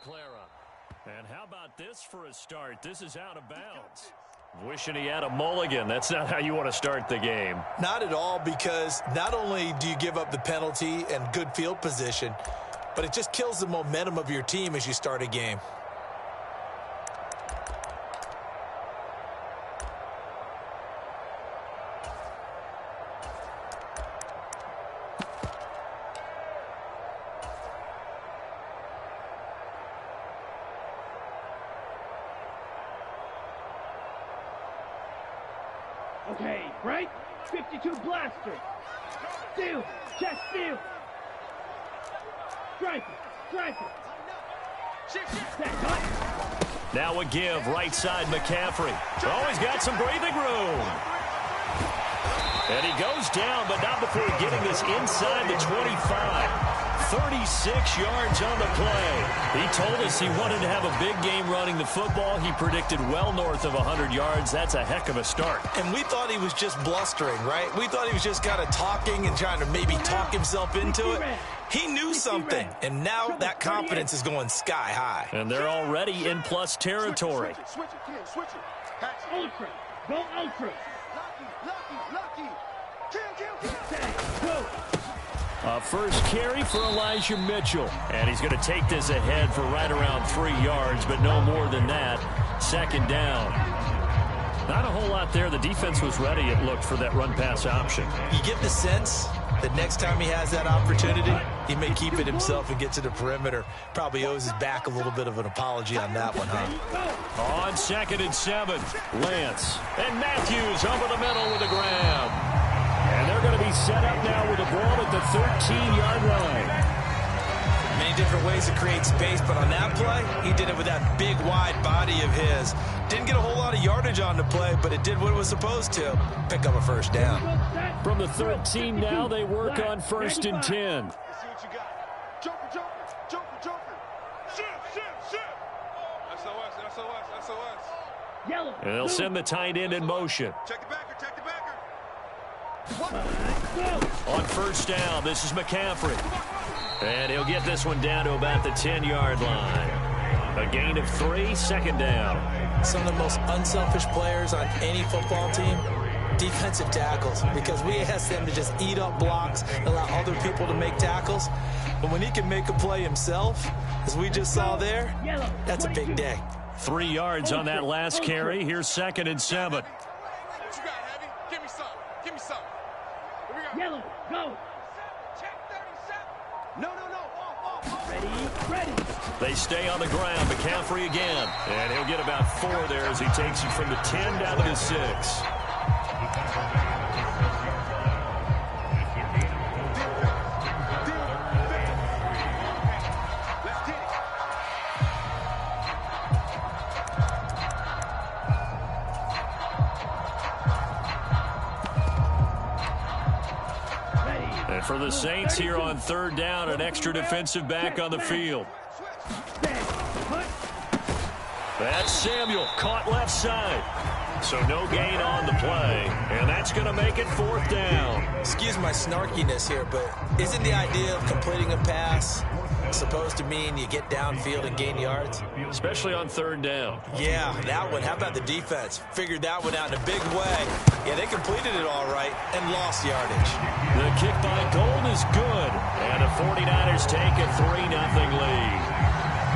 And how about this for a start? This is out of bounds. Wishing he had a mulligan. That's not how you want to start the game. Not at all, because not only do you give up the penalty and good field position, but it just kills the momentum of your team as you start a game. Okay, right? 52 blaster. Steal. Check steal. Strike it. Now a give, right side McCaffrey. Oh, he's got some breathing room. And he goes down, but not before getting this inside the 25. 36 yards on the play. He told us he wanted to have a big game running the football. He predicted well north of 100 yards. That's a heck of a start. And we thought he was just blustering, right? We thought he was just kind of talking and trying to maybe talk himself into it. He knew something, and now that confidence is going sky high. And they're already in plus territory. Switch it. Ultra. Go ultra. Lucky. Kill. Go. First carry for Elijah Mitchell. And he's going to take this ahead for right around 3 yards, but no more than that. Second down. Not a whole lot there. The defense was ready, it looked, for that run-pass option. You get the sense that next time he has that opportunity, he may keep it himself and get to the perimeter. Probably owes his back a little bit of an apology on that one, huh? On 2nd and 7, Lance. And Matthews over the middle with a grab. And they're going to be set up now with the ball at the 13-yard line. Many different ways to create space, but on that play, he did it with that big, wide body of his. Didn't get a whole lot of yardage on the play, but it did what it was supposed to. Pick up a first down. From the 13 now, they work on 1st and 10. Let's see what you got. Joker. Shoot. SOS. Yellow. And they'll send the tight end in motion. Check the backer. On 1st down, this is McCaffrey. And he'll get this one down to about the 10-yard line. A gain of 3, 2nd down. Some of the most unselfish players on any football team, defensive tackles, because we ask them to just eat up blocks, allow other people to make tackles. But when he can make a play himself, as we just saw there, that's a big day. 3 yards on that last carry. Here's 2nd and 7. Yellow, go. Check 37. No. Ready. They stay on the ground. McCaffrey again. And he'll get about 4 there as he takes it from the 10 down to the 6. For the Saints here on 3rd down, an extra defensive back on the field. That's Samuel, caught left side. So no gain on the play, and that's going to make it 4th down. Excuse my snarkiness here, but isn't the idea of completing a pass supposed to mean you get downfield and gain yards? Especially on 3rd down. Yeah, that one. How about the defense? Figured that one out in a big way. Yeah, they completed it all right and lost yardage. The kick by Gold is good, and the 49ers take a 3-0 lead.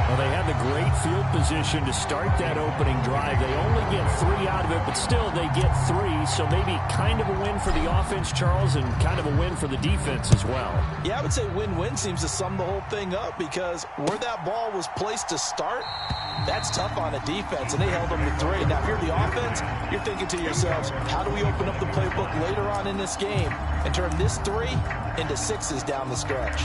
Well, they had the great field position to start that opening drive. They only get 3 out of it, but still they get 3, so maybe kind of a win for the offense, Charles, and kind of a win for the defense as well. Yeah, I would say win-win seems to sum the whole thing up, because where that ball was placed to start, that's tough on a defense, and they held them to 3. Now, if you're the offense, you're thinking to yourselves, how do we open up the playbook later on in this game and turn this 3 into 6s down the stretch?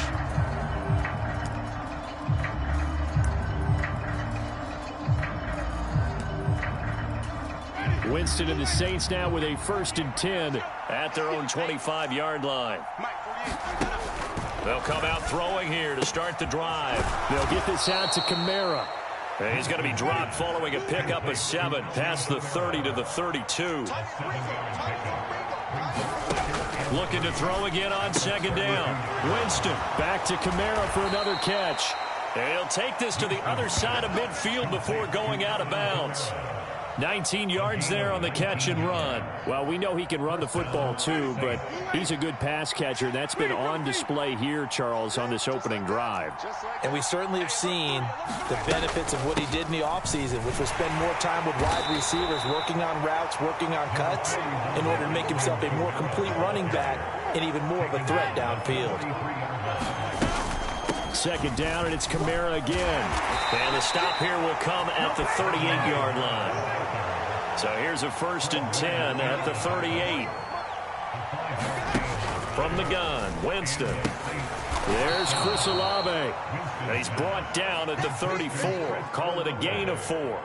Winston and the Saints now with a 1st and 10 at their own 25-yard line. They'll come out throwing here to start the drive. They'll get this out to Kamara. And he's going to be dropped following a pickup of 7 past the 30 to the 32. Looking to throw again on 2nd down. Winston back to Kamara for another catch. And he'll take this to the other side of midfield before going out of bounds. 19 yards there on the catch and run. Well, we know he can run the football too, but he's a good pass catcher. That's been on display here, Charles, on this opening drive. And we certainly have seen the benefits of what he did in the offseason, which was spend more time with wide receivers, working on routes, working on cuts, in order to make himself a more complete running back and even more of a threat downfield. Second down, and it's Kamara again. And the stop here will come at the 38-yard line. So here's a 1st and 10 at the 38. From the gun, Winston. There's Chris Olave. He's brought down at the 34. Call it a gain of 4.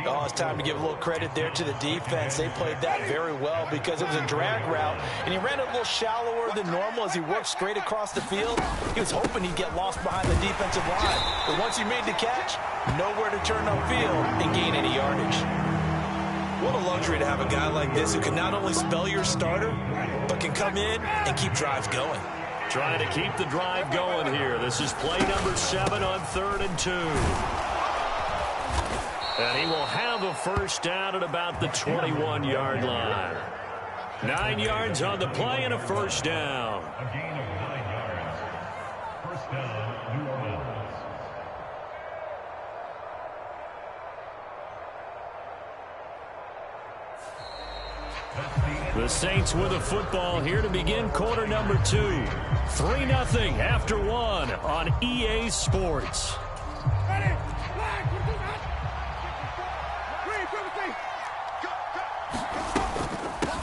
Oh, it's time to give a little credit there to the defense. They played that very well because it was a drag route, and he ran it a little shallower than normal as he worked straight across the field. He was hoping he'd get lost behind the defensive line. But once he made the catch, nowhere to turn upfield and gain any yardage. What a luxury to have a guy like this who can not only spell your starter, but can come in and keep drives going. Trying to keep the drive going here. This is play number 7 on 3rd and 2. And he will have a first down at about the 21-yard line. 9 yards on the play and a first down. A gain of 9 yards. First down, New Orleans. The Saints with a football here to begin quarter number 2. 3-0 after 1 on EA Sports.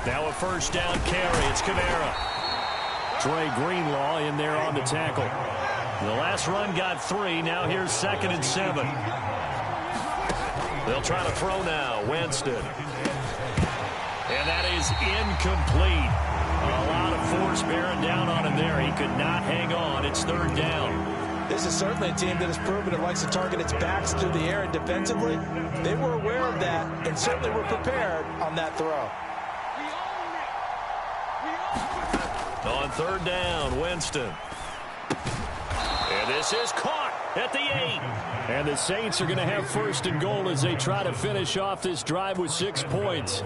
Now a first down carry. It's Kamara. Trey Greenlaw in there on the tackle. The last run got 3. Now here's 2nd and 7. They'll try to throw now. Winston. And that is incomplete. A lot of force bearing down on him there. He could not hang on. It's 3rd down. This is certainly a team that has proven it likes to target its backs through the air, and defensively, they were aware of that and certainly were prepared on that throw. On 3rd down, Winston. And this is caught at the 8. And the Saints are going to have 1st and goal as they try to finish off this drive with 6 points.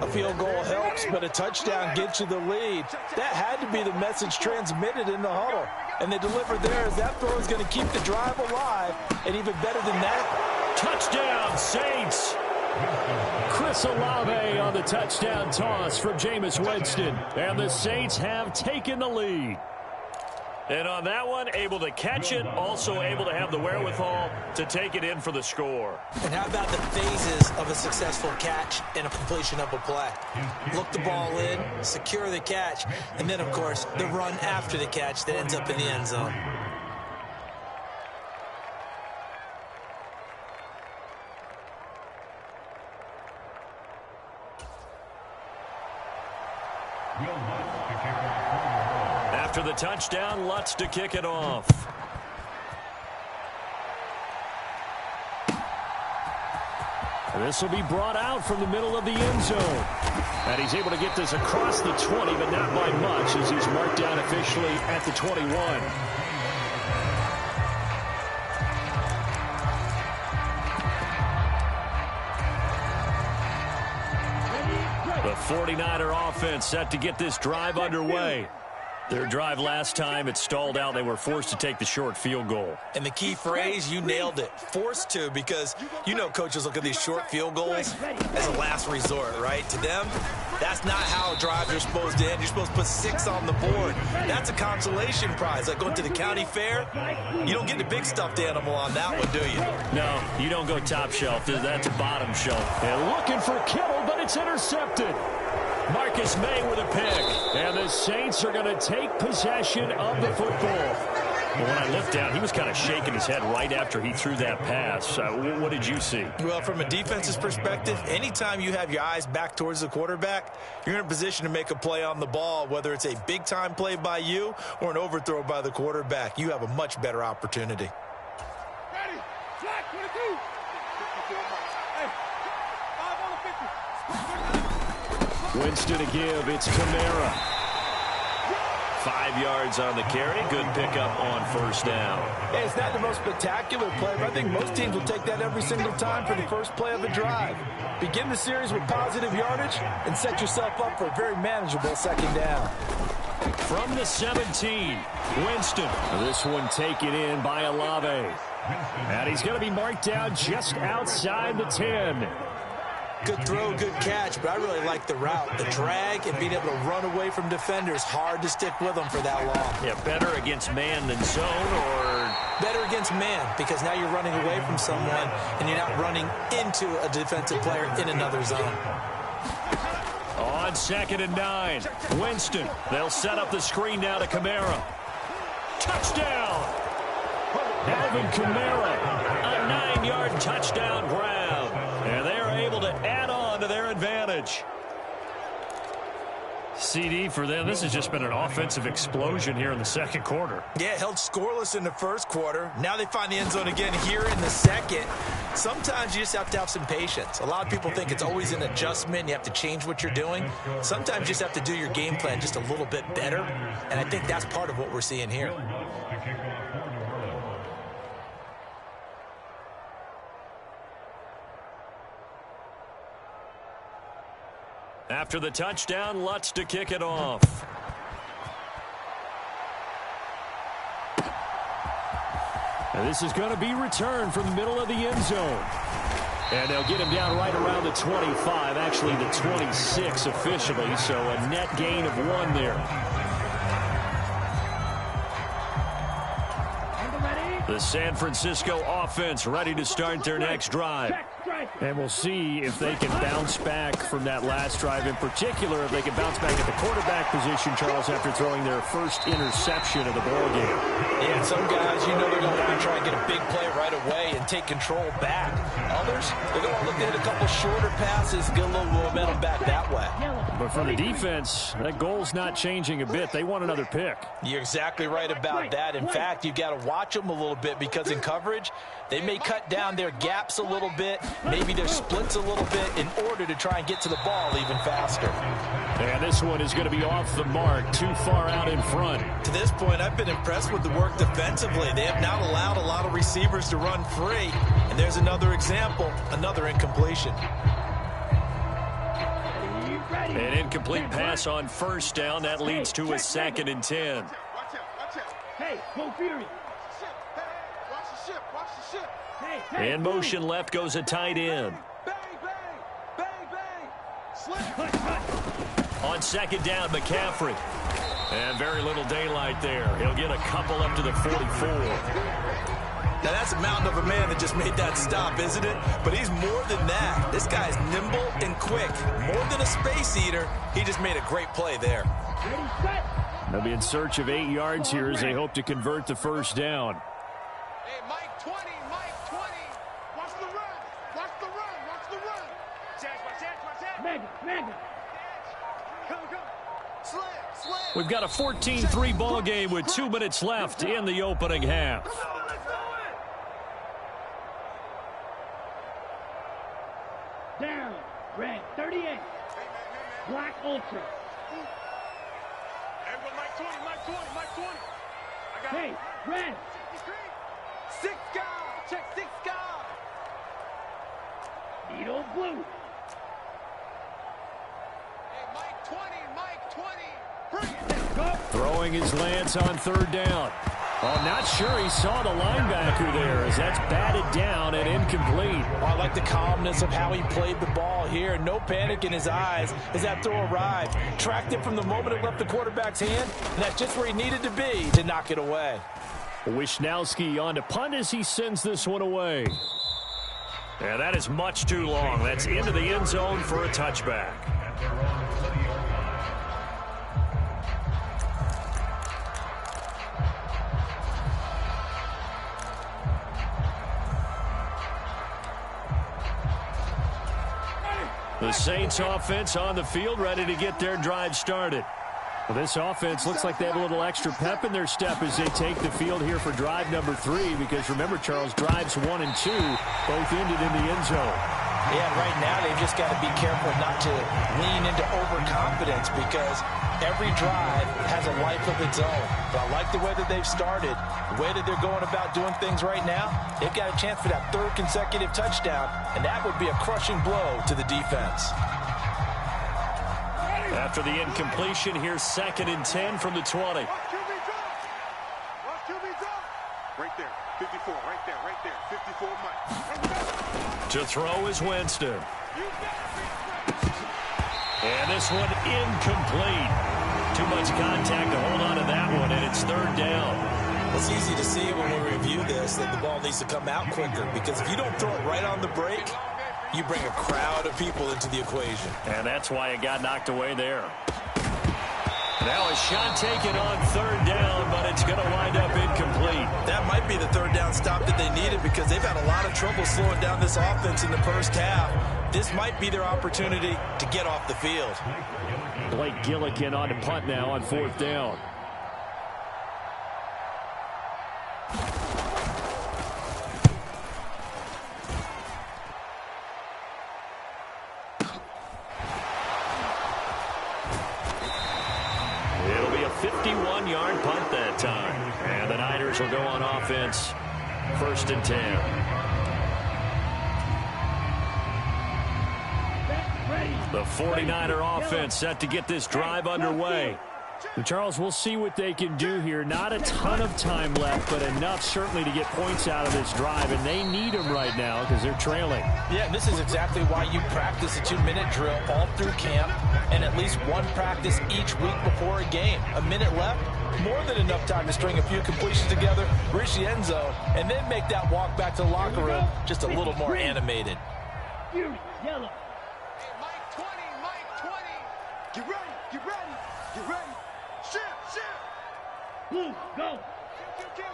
A field goal helps, but a touchdown gets you the lead. That had to be the message transmitted in the huddle. And they delivered there as that throw is going to keep the drive alive. And even better than that, touchdown, Saints. Chris Olave on the touchdown toss from Jameis Winston. And the Saints have taken the lead. And on that one, able to catch it, also able to have the wherewithal to take it in for the score. And how about the phases of a successful catch and a completion of a play? Look the ball in, secure the catch, and then, of course, the run after the catch that ends up in the end zone. After the touchdown, Lutz to kick it off. And this will be brought out from the middle of the end zone. And he's able to get this across the 20, but not by much, as he's marked down officially at the 21. The 49er offense set to get this drive underway. Their drive last time, it stalled out. They were forced to take the short field goal. And the key phrase, you nailed it, forced to, because you know coaches look at these short field goals as a last resort, right? To them, that's not how drives are supposed to end. You're supposed to put 6 on the board. That's a consolation prize. Like going to the county fair, you don't get the big stuffed animal on that one, do you? No, you don't go top shelf. That's bottom shelf. And looking for Kittle, but it's intercepted. Marcus May with a pick. And the Saints are going to take possession of the football. Well, when I looked down, he was kind of shaking his head right after he threw that pass. What did you see? Well, from a defense's perspective, anytime you have your eyes back towards the quarterback, you're in a position to make a play on the ball, whether it's a big-time play by you or an overthrow by the quarterback. You have a much better opportunity. Ready, flat 22. Hey, 5 on the 50. Winston to give. It's Kamara. 5 yards on the carry. Good pickup on first down. Hey, it's not the most spectacular play, but I think most teams will take that every single time for the first play of a drive. Begin the series with positive yardage and set yourself up for a very manageable second down. From the 17, Winston. This one taken in by Olave. And he's going to be marked down just outside the 10. Good throw, good catch, but I really like the route. The drag and being able to run away from defenders, hard to stick with them for that long. Yeah, better against man than zone, or better against man, because now you're running away from someone and you're not running into a defensive player in another zone. On 2nd and 9, Winston. They'll set up the screen now to Kamara. Touchdown! Alvin Kamara, a 9-yard touchdown grab. And they are able to add on to their advantage. CD for them. This has just been an offensive explosion here in the second quarter. Yeah, held scoreless in the first quarter. Now they find the end zone again here in the second. Sometimes you just have to have some patience. A lot of people think it's always an adjustment. You have to change what you're doing. Sometimes you just have to do your game plan just a little bit better. And I think that's part of what we're seeing here. After the touchdown, Lutz to kick it off. And this is going to be returned from the middle of the end zone. And they'll get him down right around the 25, actually the 26 officially, so a net gain of 1 there. The San Francisco offense ready to start their next drive. And we'll see if they can bounce back from that last drive. In particular, if they can bounce back at the quarterback position, Charles, after throwing their first interception of the ball game. Yeah, some guys, you know, they're going to want to try and get a big play right away and take control back. Others, they're going to look at a couple shorter passes, get a little momentum back that way. But for the defense, that goal's not changing a bit. They want another pick. You're exactly right about that. In fact, you've got to watch them a little bit, because in coverage, they may cut down their gaps a little bit, maybe their splits a little bit, in order to try and get to the ball even faster. And this one is going to be off the mark, too far out in front. To this point, I've been impressed with the work defensively. They have not allowed a lot of receivers to run free. And there's another example, another incompletion. An incomplete pass on first down. That leads to a 2nd and 10. Hey, go Fury. In motion left goes a tight end. Bang, bang, bang, bang. Slip. On 2nd down, McCaffrey. And very little daylight there. He'll get a couple up to the 44. Now, that's a mountain of a man that just made that stop, isn't it? But he's more than that. This guy's nimble and quick. More than a space eater, he just made a great play there. They'll be in search of 8 yards here as they hope to convert the first down. Hey, Mike 20, Mike 20. Watch the run. Watch the run. Watch the run. Watch that. Mega. Come. Slam. We've got a 14-3 ball game with 2 minutes left in the opening half. Down, red, 38. Black Ultra. Everyone, Mike 20. I got Hey, red. 6 guys. Check 6 guys. Needle blue. Hey, Mike 20. Bring it. Go. Throwing his Lance on 3rd down. Oh, not sure he saw the linebacker there as that's batted down and incomplete. Oh, I like the calmness of how he played the ball here. No panic in his eyes as that throw arrived. Tracked it from the moment it left the quarterback's hand, and that's just where he needed to be to knock it away. Wisnowski on to punt as he sends this one away. And that is much too long. That's into the end zone for a touchback. The Saints offense on the field, ready to get their drive started. Well, this offense looks like they have a little extra pep in their step as they take the field here for drive number 3, because remember, Charles, drives 1 and 2 both ended in the end zone. Yeah, right now they've just got to be careful not to lean into overconfidence because every drive has a life of its own. But I like the way that they've started, the way that they're going about doing things right now. They've got a chance for that third consecutive touchdown, and that would be a crushing blow to the defense. After the incompletion, here's 2nd and 10 from the 20. Right there, 54, right there, 54 Mike. To throw is Winston. And this one incomplete. Too much contact to hold on to that one, and it's 3rd down. It's easy to see when we review this that the ball needs to come out quicker because if you don't throw it right on the break, you bring a crowd of people into the equation. And that's why it got knocked away there. Now a shot taken on 3rd down, but it's going to wind up incomplete. That might be the 3rd down stop that they needed because they've had a lot of trouble slowing down this offense in the first half. This might be their opportunity to get off the field. Blake Gillikin on to punt now on 4th down. It'll be a 51-yard punt that time. And the Niners will go on offense. 1st and 10. The 49er offense set to get this drive underway. And Charles, we'll see what they can do here. Not a ton of time left, but enough certainly to get points out of this drive. And they need them right now because they're trailing. Yeah, this is exactly why you practice a 2-minute drill all through camp and at least one practice each week before a game. A minute left, more than enough time to string a few completions together, reach the end zone, and then make that walk back to the locker room just a little more animated. Yellow. Get ready, get ready, get ready. Shift. Blue, go. Kill.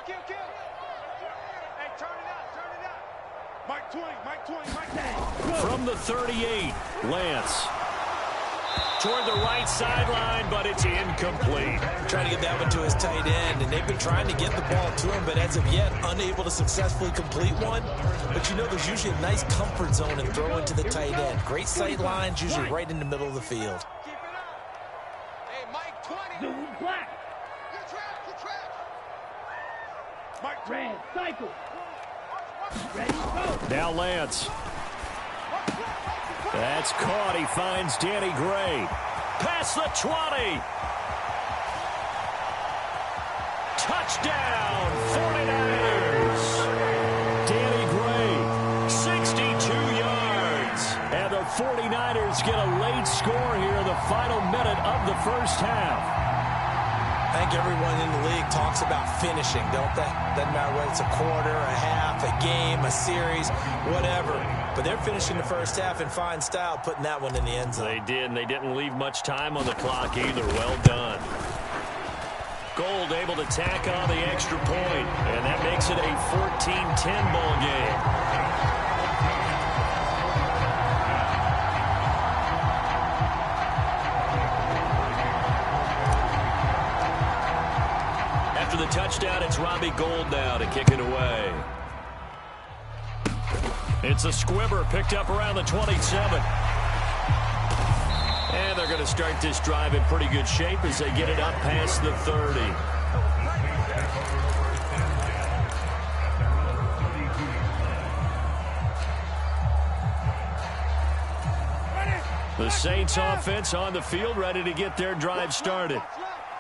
Hey, turn it up. Mike 20. From the 38, Lance. Toward the right sideline, but it's incomplete. Trying to get that one to his tight end, and they've been trying to get the ball to him, but as of yet, unable to successfully complete one. But you know, there's usually a nice comfort zone in throwing to the tight end. Great sight lines, usually right in the middle of the field. Blue, black. Good track. Mike Red, cycle. Ready, go. Now Lance. That's caught. He finds Danny Gray. Past the 20. Touchdown, 49ers. Danny Gray, 62 yards. And the 49ers get a late score here in the final minute of the first half. I think everyone in the league talks about finishing, don't they? Doesn't matter whether it's a quarter, a half, a game, a series, whatever. But they're finishing the first half in fine style, putting that one in the end zone. They did, and they didn't leave much time on the clock either. Well done. Gold able to tack on the extra point, and that makes it a 14-10 ball game. After the touchdown, it's Robbie Gould now to kick it away. It's a squibber picked up around the 27. And they're going to start this drive in pretty good shape as they get it up past the 30. The Saints offense on the field ready to get their drive started.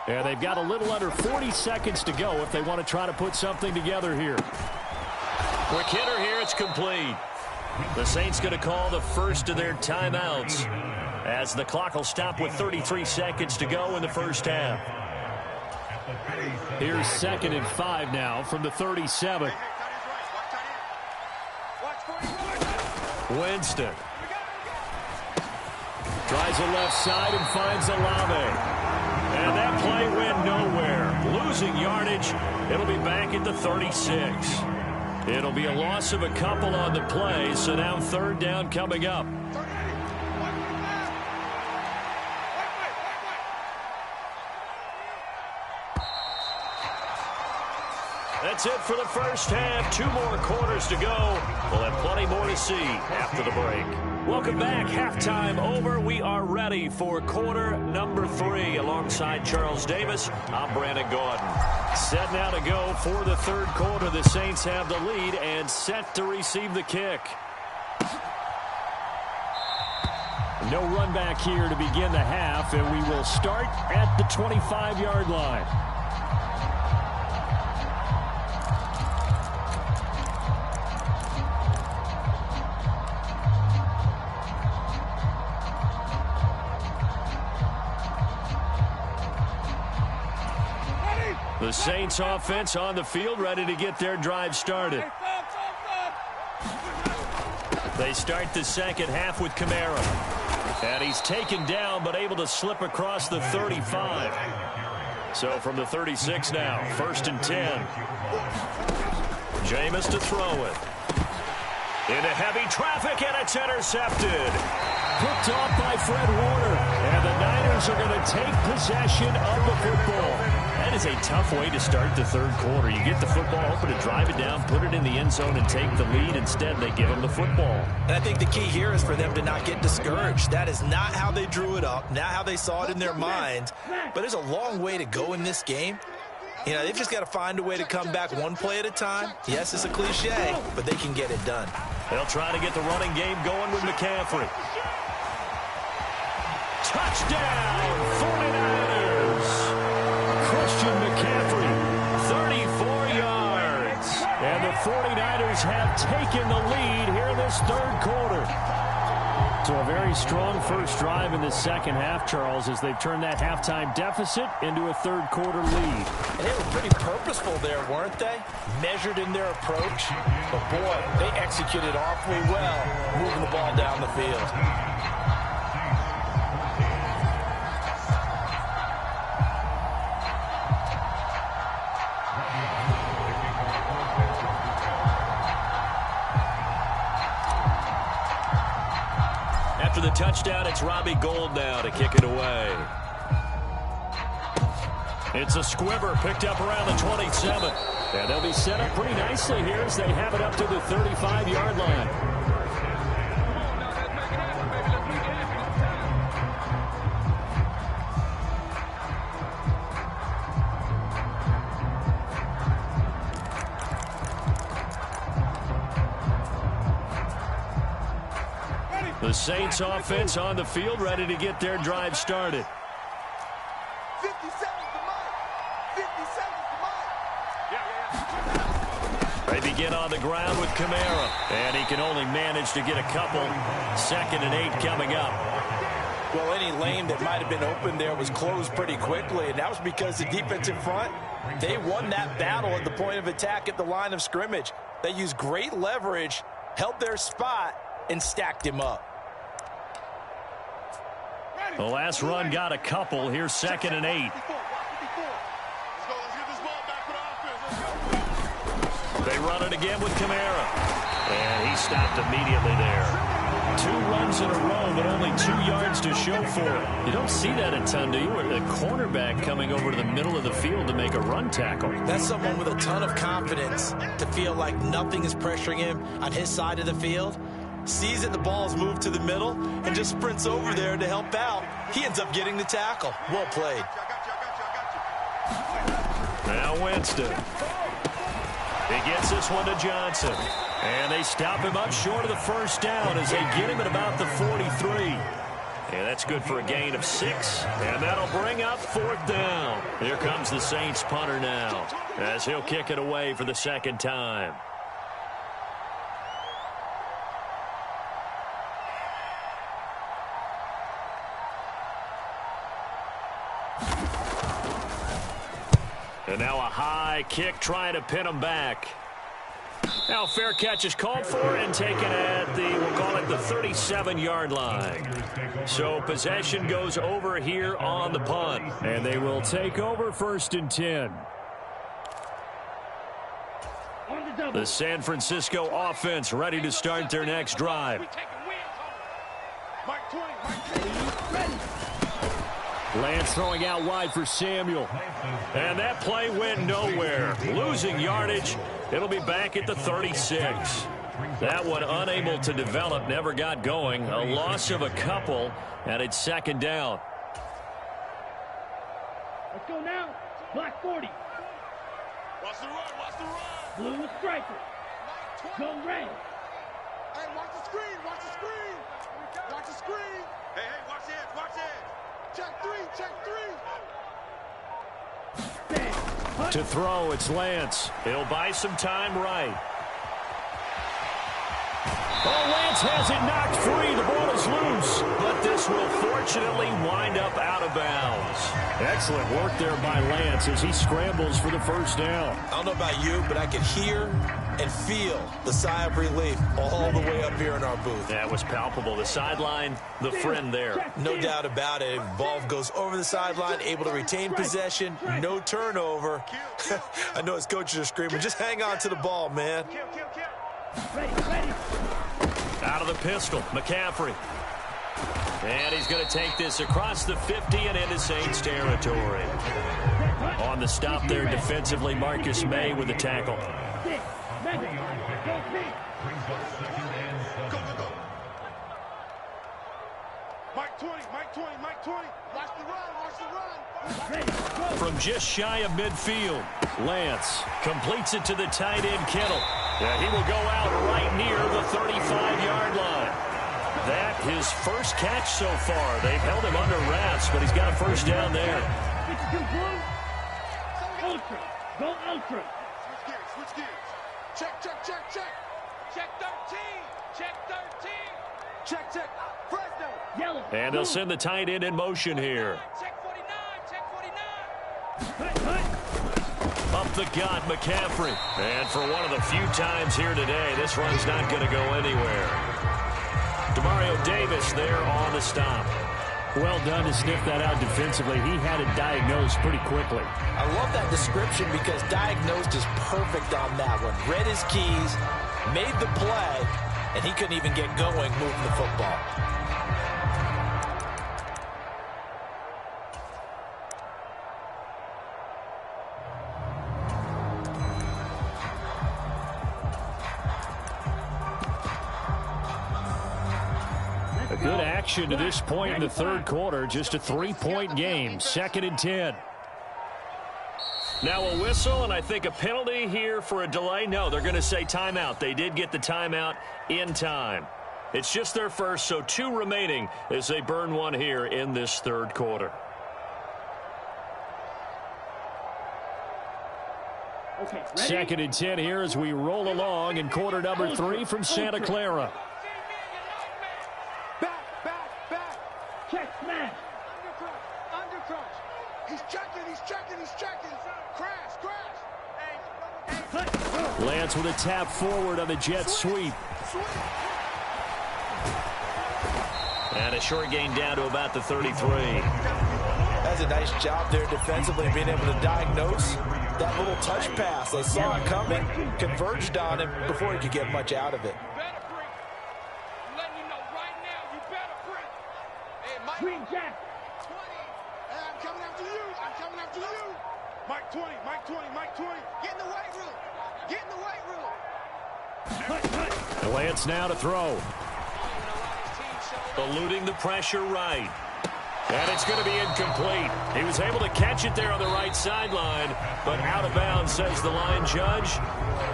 And they've got a little under 40 seconds to go if they want to try to put something together here. Quick hitter here, it's complete. The Saints going to call the first of their timeouts as the clock will stop with 33 seconds to go in the first half. Here's 2nd and 5 now from the 37. Winston. Tries the left side and finds Olave. And that play went nowhere. Losing yardage. It'll be back at the 36. It'll be a loss of a couple on the play, so now 3rd down coming up. That's it for the first half. 2 more quarters to go. We'll have plenty more to to see after the break. Welcome back. Halftime over. We are ready for quarter number 3. Alongside Charles Davis, I'm Brandon Gordon. Set now to go for the third quarter. The Saints have the lead and set to receive the kick. No run back here to begin the half, and we will start at the 25-yard line. The Saints offense on the field, ready to get their drive started. They start the second half with Kamara. And he's taken down, but able to slip across the 35. So from the 36 now, 1st and 10. Jameis to throw it. Into heavy traffic, and it's intercepted. Picked off by Fred Warner. And the Niners are going to take possession of the football. That is a tough way to start the third quarter. You get the football, hoping to drive it down, put it in the end zone, and take the lead. Instead, they give them the football. And I think the key here is for them to not get discouraged. That is not how they drew it up, not how they saw it in their minds. But there's a long way to go in this game. You know, they've just got to find a way to come back one play at a time. Yes, it's a cliche, but they can get it done. They'll try to get the running game going with McCaffrey. Touchdown, 49ers. Christian McCaffrey, 34 yards. And the 49ers have taken the lead here in this third quarter. So a very strong first drive in the second half, Charles, as they've turned that halftime deficit into a third quarter lead. And they were pretty purposeful there, weren't they? Measured in their approach. But boy, they executed awfully well, moving the ball down the field. After the touchdown, it's Robbie Gould now to kick it away. It's a squibber picked up around the 27. And they'll be set up pretty nicely here as they have it up to the 35-yard line. The Saints offense on the field, ready to get their drive started. 50 seconds to Mike. 50 seconds to Mike. They begin on the ground with Kamara. And he can only manage to get a couple. 2nd and 8 coming up. Well, any lane that might have been open there was closed pretty quickly, and that was because the defensive front, they won that battle at the point of attack at the line of scrimmage. They used great leverage, held their spot, and stacked him up. The last run got a couple. Here's 2nd and 8. They run it again with Kamara. And he stopped immediately there. 2 runs in a row, but only 2 yards to show for it. You don't see that a ton, do you? Or the cornerback coming over to the middle of the field to make a run tackle. That's someone with a ton of confidence to feel like nothing is pressuring him on his side of the field. Sees that the ball is moved to the middle and just sprints over there to help out. He ends up getting the tackle. Well played. Now Winston. He gets this one to Johnson. And they stop him up short of the first down as they get him at about the 43. And that's good for a gain of 6. And that'll bring up 4th down. Here comes the Saints punter now as he'll kick it away for the second time. And now a high kick trying to pin him back. Now fair catch is called for and taken at the, we'll call it the 37-yard line. So possession goes over here on the punt. And they will take over 1st and 10. The San Francisco offense ready to start their next drive. Mike 20, Mike 20. Lance throwing out wide for Samuel. And that play went nowhere. Losing yardage. It'll be back at the 36. That one unable to develop, never got going. A loss of a couple, and it's second down. Let's go now. Black 40. Watch the run, watch the run. Blue striker. Go red. Hey, watch the screen, watch the screen. Watch the screen. Hey, hey, watch the edge, watch the edge. Check three, check three. To throw, it's Lance. He'll buy some time right. Oh, Lance has it knocked free. The ball is loose. But this will fortunately wind up out of bounds. Excellent work there by Lance as he scrambles for the first down. I don't know about you, but I could hear and feel the sigh of relief all the way up here in our booth. That was palpable. The sideline, the friend there. No doubt about it. Ball goes over the sideline, able to retain possession, no turnover. I know his coaches are screaming, just hang on to the ball, man. Ready, ready. Out of the pistol, McCaffrey. And he's going to take this across the 50 and into Saints territory. On the stop there defensively, Marcus May with the tackle. Mike 20, Mike 20, Mike 20. Watch the run, watch the run. From just shy of midfield, Lance completes it to the tight end, Kittle. Yeah, he will go out right near the 35-yard line. That his first catch so far. They've held him under wraps, but he's got a first down there. Ultra. Go ultra. Switch gears, switch gears. Check, check, check, check. Check 13, check 13. Check, check. Fresno. Yellow. And they'll send the tight end in motion here. Check 49, check 49. Hut, hut. Up the gut, McCaffrey. And for one of the few times here today, this run's not going to go anywhere. Demario Davis there on the stop. Well done to sniff that out defensively. He had it diagnosed pretty quickly. I love that description because diagnosed is perfect on that one. Read his keys, made the play, and he couldn't even get going moving the football. Good action to this point in the third quarter. Just a 3-point game. 2nd and 10. Now a whistle, and I think a penalty here for a delay. No, they're going to say timeout. They did get the timeout in time. It's just their first, so 2 remaining as they burn one here in this third quarter. Okay, ready? 2nd and 10 here as we roll along in quarter number 3 from Santa Clara. Check smash. Under crunch. He's checking, he's checking, he's checking. Crash, crash. Hut. Lance with a tap forward on the jet sweep. And a short gain down to about the 33. That's a nice job there defensively, being able to diagnose that little touch pass. They saw it coming, converged on him before he could get much out of it. Green Jack. 20. Hey, I'm coming after you. I'm coming after you. Mike 20, Mike 20, Mike 20. Get in the weight room. Get in the weight room. Hut, hut. Lance now to throw. Eluding the pressure right. And it's going to be incomplete. He was able to catch it there on the right sideline, but out of bounds, says the line judge.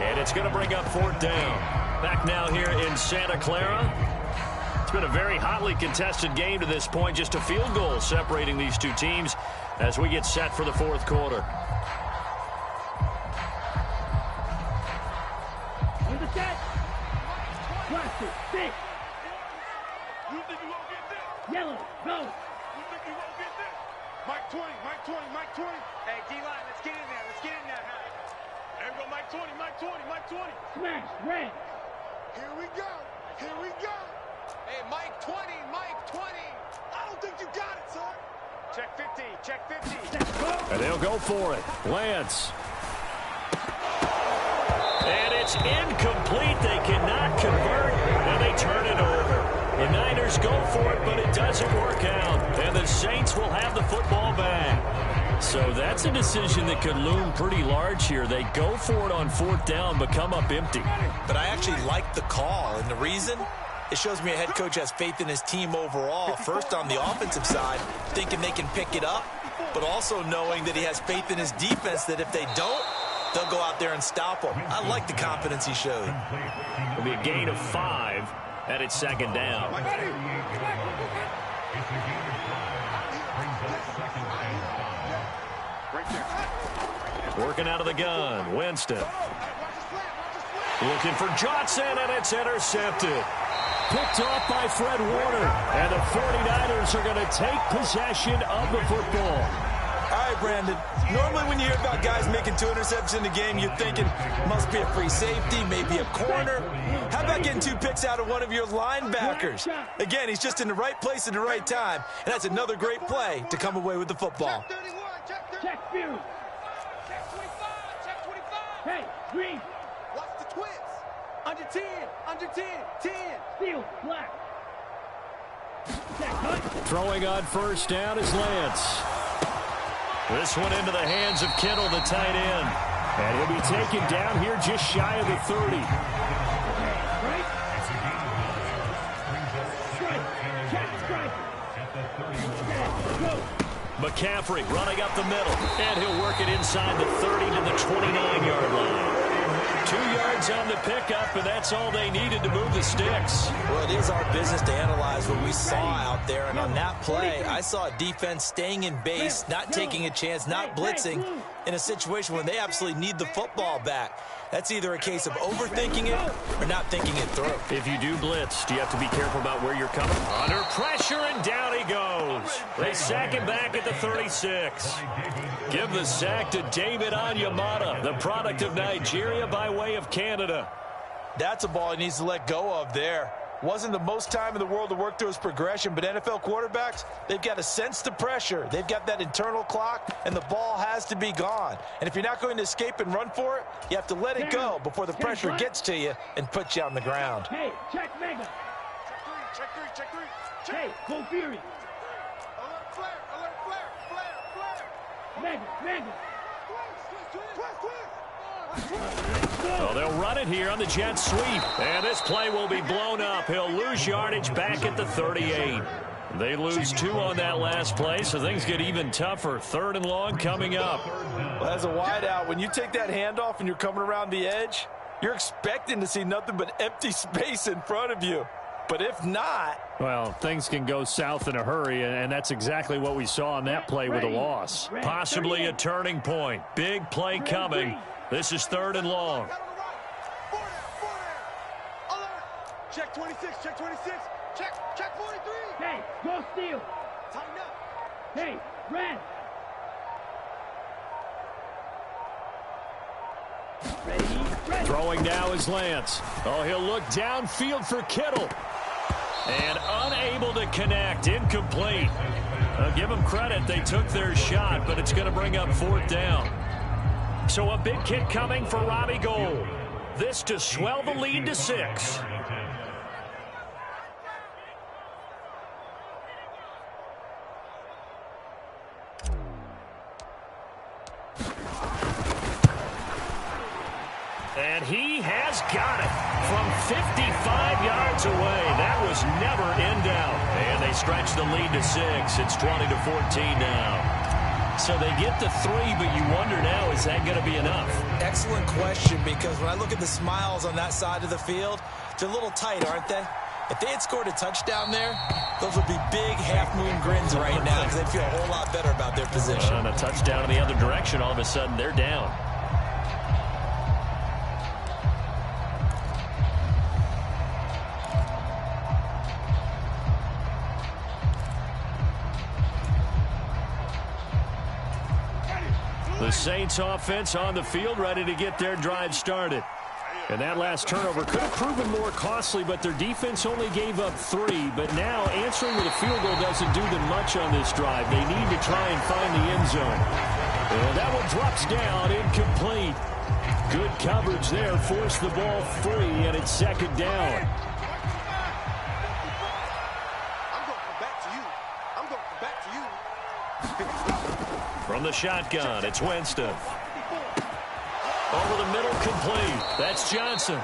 And it's going to bring up 4th down. Back now here in Santa Clara. It's been a very hotly contested game to this point. Just a field goal separating these two teams as we get set for the 4th quarter. On the set. Blaster, 6. You think you won't get this? Yellow, go. You think you won't get this? Mike 20, Mike 20, Mike 20. Hey, D-line, let's get in there. Let's get in there, man. There we go, Mike 20, Mike 20, Mike 20. Smash, red. Here we go. Here we go. Hey, Mike 20, Mike 20. I don't think you got it, son. Check 50, check 50. And they'll go for it. Lance. And it's incomplete. They cannot convert, and they turn it over. The Niners go for it, but it doesn't work out. And the Saints will have the football back. So that's a decision that could loom pretty large here. They go for it on 4th down, but come up empty. But I actually like the call, and the reason? It shows me a head coach has faith in his team overall. First, on the offensive side, thinking they can pick it up, but also knowing that he has faith in his defense that if they don't, they'll go out there and stop them. I like the confidence he showed. It'll be a gain of 5, and it's 2nd down. Working out of the gun, Winston. Looking for Johnson, and it's intercepted. Picked off by Fred Warner, and the 49ers are going to take possession of the football. All right, Brandon. Normally when you hear about guys making 2 interceptions in the game, you're thinking must be a free safety, maybe a corner. How about getting 2 picks out of one of your linebackers? Again, he's just in the right place at the right time, and that's another great play to come away with the football. Check 31, check 31. Check Fury. Check 25, check 25. Hey, Green. Watch the twins. Under 10, under 10, 10. Steal. Black. Check, cut. Throwing on 1st down is Lance. This one into the hands of Kittle, the tight end. And he'll be taken down here just shy of the 30. Right. Strike. Check, strike. Go. McCaffrey running up the middle, and he'll work it inside the 30 to the 29-yard line. 2 yards on the pickup, and that's all they needed to move the sticks. Well, it is our business to analyze what we saw out there, and on that play, I saw a defense staying in base, not taking a chance, not blitzing, in a situation when they absolutely need the football back. That's either a case of overthinking it or not thinking it through. If you do blitz, do you have to be careful about where you're coming? Under pressure, and down he goes. They sack him back at the 36. Give the sack to David Onyemata, the product of Nigeria by way of Canada. That's a ball he needs to let go of there. Wasn't the most time in the world to work through his progression, but NFL quarterbacks, they've got to sense the pressure. They've got that internal clock, and the ball has to be gone. And if you're not going to escape and run for it, you have to let it go before the pressure gets to you and puts you on the ground. Hey, check Mega. Check 3, check 3, check 3. Hey, go Fury. Alert flare, alert flare, flare, flare. Mega. Twins. Well, they'll run it here on the jet sweep. And this play will be blown up. He'll lose yardage back at the 38. They lose 2 on that last play, so things get even tougher. 3rd and long coming up. Well, as a wideout, when you take that handoff and you're coming around the edge, you're expecting to see nothing but empty space in front of you. But if not... Well, things can go south in a hurry, and that's exactly what we saw on that play with a loss. Possibly a turning point. Big play coming. This is 3rd and long. Four down. Alert. Check 26, check 26. Check 43. Hey, go steal. Tighten up. Hey, red. Ready. Throwing now is Lance. Oh, he'll look downfield for Kittle. And unable to connect. Incomplete. Give them credit. They took their shot, but it's going to bring up 4th down. So a big kick coming for Robbie Gould. This to swell the lead to 6. And he has got it from 55 yards away. That was never in doubt. And they stretch the lead to 6. It's 20-14 now. So they get to 3, but you wonder now, is that going to be enough? Excellent question, because when I look at the smiles on that side of the field, they're a little tight, aren't they? If they had scored a touchdown there, those would be big half-moon grins right now because they'd feel a whole lot better about their position. And a touchdown in the other direction, all of a sudden they're down. The Saints offense on the field, ready to get their drive started. And that last turnover could have proven more costly, but their defense only gave up 3. But now answering with a field goal doesn't do them much on this drive. They need to try and find the end zone. And that one drops down, incomplete. Good coverage there, forced the ball free, and it's 2nd down. I'm going to come back to you. I'm going to come back to you. From the shotgun, it's Winston. Over the middle, complete. That's Johnson.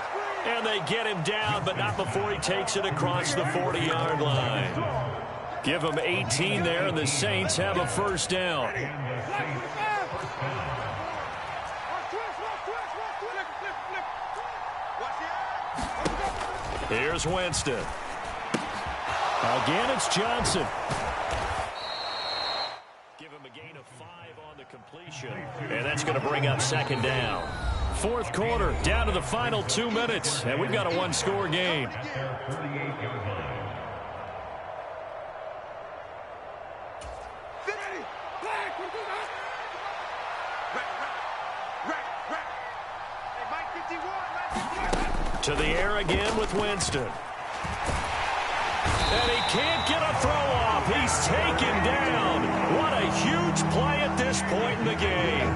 And they get him down, but not before he takes it across the 40-yard line. Give him 18 there, and the Saints have a first down. Here's Winston. Again, it's Johnson. Give him a gain of 5 on the completion. And that's going to bring up second down. Fourth quarter, down to the final 2 minutes. And we've got a one-score game. To the air again with Winston. And he can't get a throw off. He's taken down. What a huge play at this point in the game.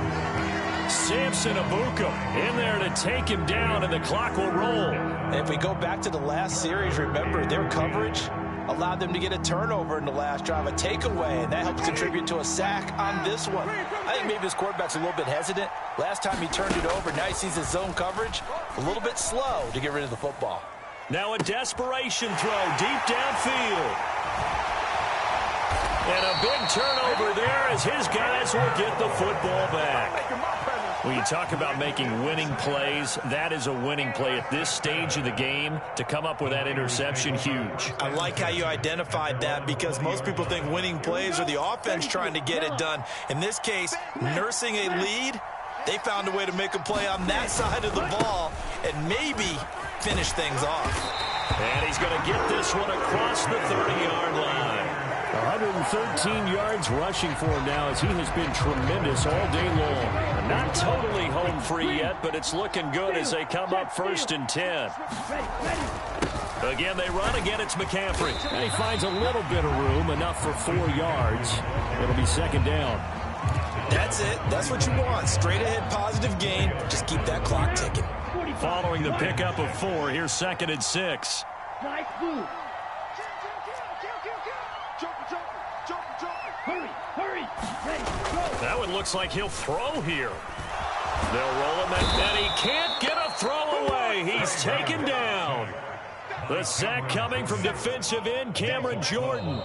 Samson Abuka in there to take him down, and the clock will roll. And if we go back to the last series, remember their coverage allowed them to get a turnover in the last drive, a takeaway, and that helps contribute to a sack on this one. I think maybe his quarterback's a little bit hesitant. Last time he turned it over, now he sees his zone coverage a little bit slow to get rid of the football. Now a desperation throw deep downfield. And a big turnover there as his guys will get the football back. When you talk about making winning plays, that is a winning play at this stage of the game. To come up with that interception, huge. I like how you identified that, because most people think winning plays are the offense trying to get it done. In this case, nursing a lead, they found a way to make a play on that side of the ball and maybe finish things off. And he's going to get this one across the 30-yard line. 113 yards rushing for him now, as he has been tremendous all day long. Not totally home free yet, but it's looking good as they come up 1st and 10. Again, they run. Again, it's McCaffrey. And he finds a little bit of room, enough for 4 yards. It'll be second down. That's it. That's what you want. Straight ahead positive gain. Just keep that clock ticking. Following the pickup of 4, here's 2nd and 6. That one looks like he'll throw here. They'll roll him, and he can't get a throw away. He's taken down. The sack coming from defensive end Cameron Jordan.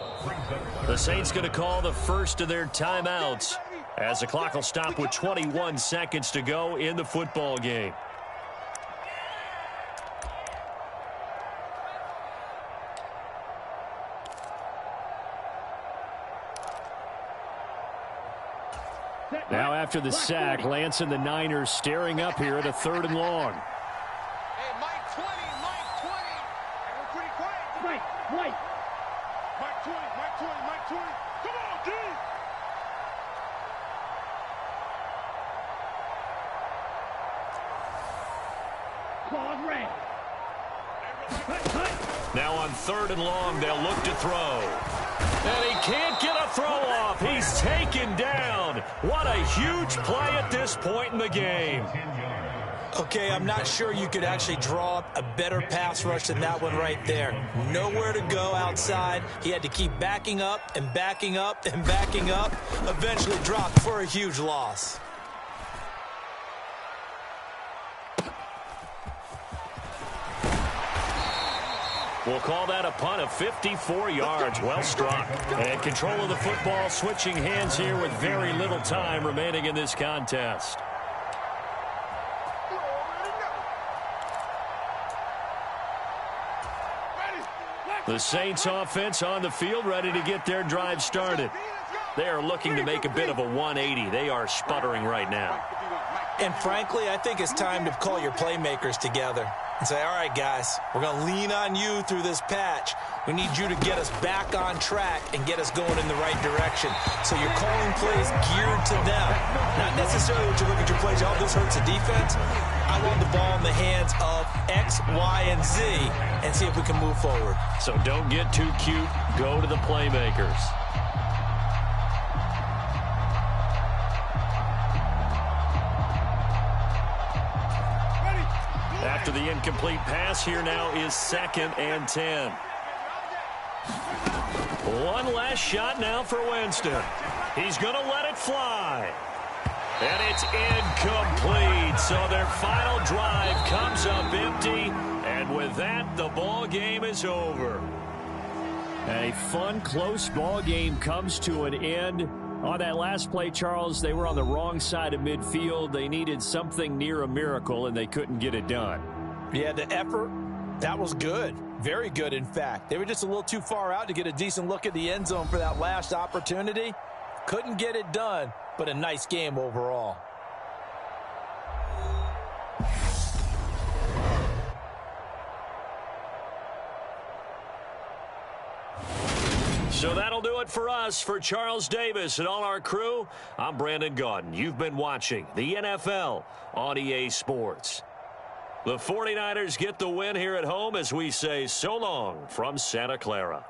The Saints going to call the first of their timeouts, as the clock will stop with 21 seconds to go in the football game. Now after the sack, Lance and the Niners staring up here at a 3rd and long. Hey, Mike 20, Mike 20. Everyone pretty quiet. Mike 20, Mike 20, Mike 20. Come on, dude. Claude Ray. Now on 3rd and long, they'll look to throw. And he can't get a throw off. He's taken down. What a huge play at this point in the game. Okay, I'm not sure you could actually draw up a better pass rush than that one right there. Nowhere to go outside. He had to keep backing up and backing up and backing up. Eventually dropped for a huge loss. We'll call that a punt of 54 yards. Well struck. And control of the football switching hands here with very little time remaining in this contest. The Saints offense on the field, ready to get their drive started. They are looking to make a bit of a 180. They are sputtering right now. And frankly, I think it's time to call your playmakers together and say, all right, guys, we're going to lean on you through this patch. We need you to get us back on track and get us going in the right direction. So you're calling plays geared to them. Not necessarily what you look at your plays, oh, this hurts the defense. I want the ball in the hands of X, Y, and Z and see if we can move forward. So don't get too cute. Go to the playmakers. After the incomplete pass, here now is 2nd and 10. One last shot now for Winston. He's going to let it fly. And it's incomplete. So their final drive comes up empty. And with that, the ball game is over. A fun, close ball game comes to an end. On that last play, Charles, they were on the wrong side of midfield. They needed something near a miracle, and they couldn't get it done. Yeah, the effort, that was good. Very good, in fact. They were just a little too far out to get a decent look at the end zone for that last opportunity. Couldn't get it done, but a nice game overall. So that'll do it for us. For Charles Davis and all our crew, I'm Brandon Gaudin. You've been watching the NFL on EA Sports. The 49ers get the win here at home as we say so long from Santa Clara.